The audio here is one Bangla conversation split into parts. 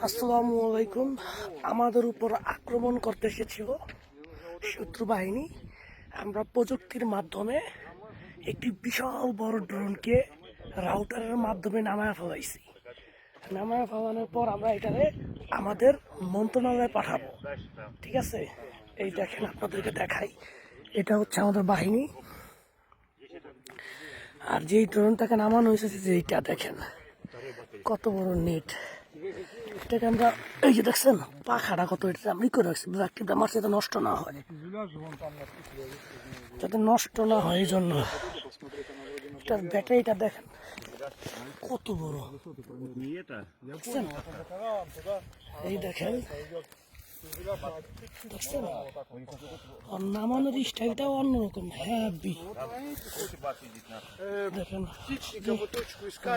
আসসালামু আলাইকুম। আমাদের উপর আক্রমণ করতে এসেছিল শত্রু বাহিনী। আমরা প্রযুক্তির মাধ্যমে একটি বিশাল বড় ড্রোনকে রাউটারের মাধ্যমে নামায় ফেলাইছি। নামায় ফেলানোর পর আমরা এটাকে আমাদের মন্ত্রণালয়ে পাঠাবো। ঠিক আছে, এই দেখেন, আপনাদেরকে দেখাই। এটা হচ্ছে আমাদের বাহিনী। আর যেই ড্রোনটাকে নামানো হয়েছে যেইটা দেখেন কত বড় নেট। এটাকে আমরা এই যে দেখছেন পাখাটা কত, এটা আমি করে রাখছি ব্যাকটিভটা আমার যাতে নষ্ট না হয়, যাতে নষ্ট না হয় এই জন্য। এটার ব্যাটারিটা দেখেন কত বড়, দেখছেন? এই দেখেন, দেখছেন? আর নামানোর স্টাইলটাও অন্যরকম, হ্যাভি। দেখেন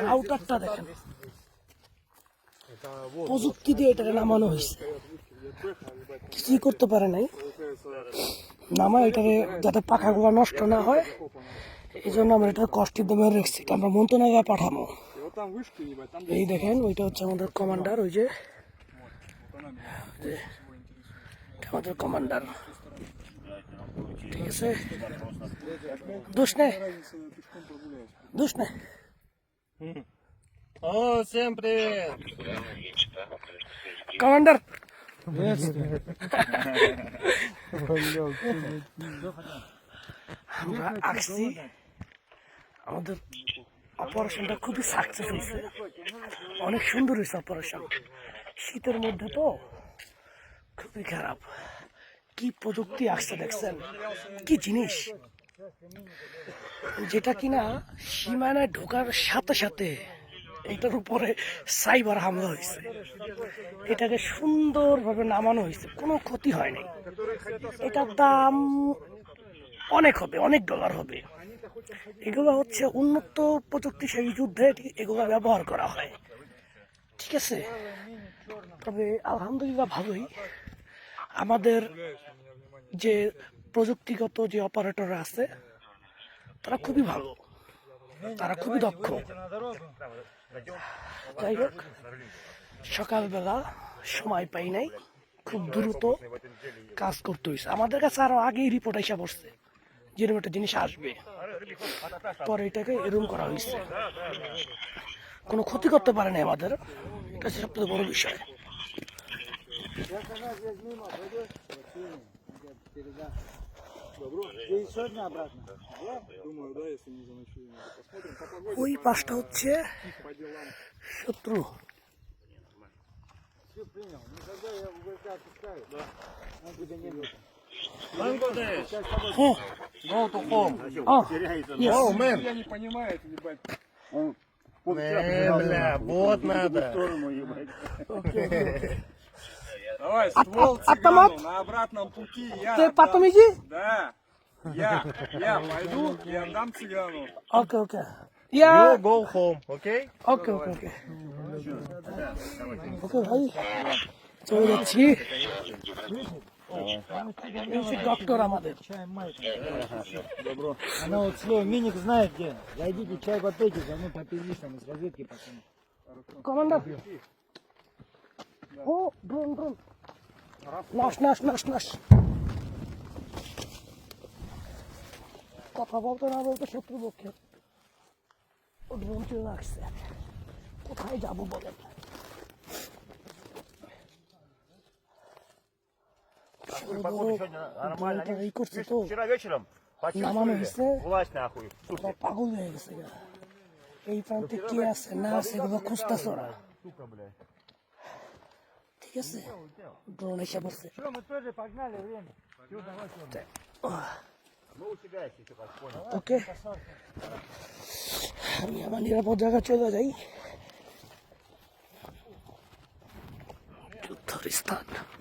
রাউটারটা দেখেন, প্রযুক্তি দিয়ে এটাকে নামানো হয়েছে। কিছুই করতে পারে নাই, নামা এটাকে যাতে পাখাগুলো নষ্ট না হয় এই জন্য আমরা এটা কষ্টের দামে রেখেছি। আমরা মন্ত্রণালয়ে পাঠাবো। এই দেখেন, ওইটা হচ্ছে আমাদের কমান্ডার, ওই যে আমাদের কমান্ডার। ঠিক আছে, দোষ নেই, দোষ নেই। О, всем привет! কমান্ডার, আমরা আসছি। আমাদের অপারেশনটা খুবই সাকসেস হয়েছে, অনেক সুন্দর হয়েছে অপারেশন। শীতের মধ্যে তো খুবই খারাপ। কি প্রযুক্তি আসছে দেখছেন, কি জিনিস, যেটা কিনা সীমানায় ঢোকার সাথে সাথে এটার উপরে সাইবার হামলা হয়েছে। এটাকে সুন্দরভাবে নামানো হয়েছে, কোনো ক্ষতি হয়নি। এটার দাম অনেক হবে, অনেক ডলার হবে। এগুলো হচ্ছে উন্নত প্রযুক্তিশালী যুদ্ধে এগুলো ব্যবহার করা হয়। ঠিক আছে, তবে আলহামদুলিল্লাহ ভালোই। আমাদের যে প্রযুক্তিগত যে অপারেটর আছে তারা খুবই ভালো, তারা খুবই দক্ষ। যাই হোক, সকালবেলা সময় পাই নাই, খুব দ্রুত কাজ করতে হয়েছে। আমাদের কাছে আরো আগেই রিপোর্ট এসে পড়ছে যেরকম একটা জিনিস আসবে, পরে এটাকে এরকম করা হয়েছে। কোনো ক্ষতি করতে পারে না আমাদের, এটা হচ্ছে সবথেকে বড় বিষয়। ওই পাশটা হচ্ছে শত্রু। Bangladesh! হ্যাঁ, Go to home! yes. Oh, man! Я не понимаю, это, ебать. Бля, вот надо! Okay, okay. Давай, ствол автомат? цыгану на обратном пути. Я Ты отдам. потом иди. Да. Я пойду и отдам цыгану. Okay, okay. You Yeah. go home, okay? Okay, okay, okay. Okay, ভাই চলে যাচ্ছি। ডক্টর আমাদের Добро. Она вот слово миник знает где. Зайдите, чай попейте, заодно попились там из разведки пацаны. কমান্ডার। ও ড্রোন ড্রোন, নাশ নাশ নাশ নাশ। কথা বলতে না বলতে শত্রুপক্ষের ও ড্রোন চলে আসছে। কোথায় যাবো বলেন? Погода сегодня нормально. এই করছে তো, Вчера вечером নামানো почувствовали? হয়েছে, Власть нахуй. ওরা পাগল হয়ে গেছে গা। এই প্রান্তে কে আছে না আছে এগুলো খুঁজতেছে ওরা। Сука, блядь. ঠিক আছে, ড্রোন এসে পড়ছে। Что, мы тоже погнали, время. Все, давай, Мы у тебя есть, если как понял. ওকে, আমি আমার নিরাপদ জায়গা চলে যাই। যুদ্ধের স্থান।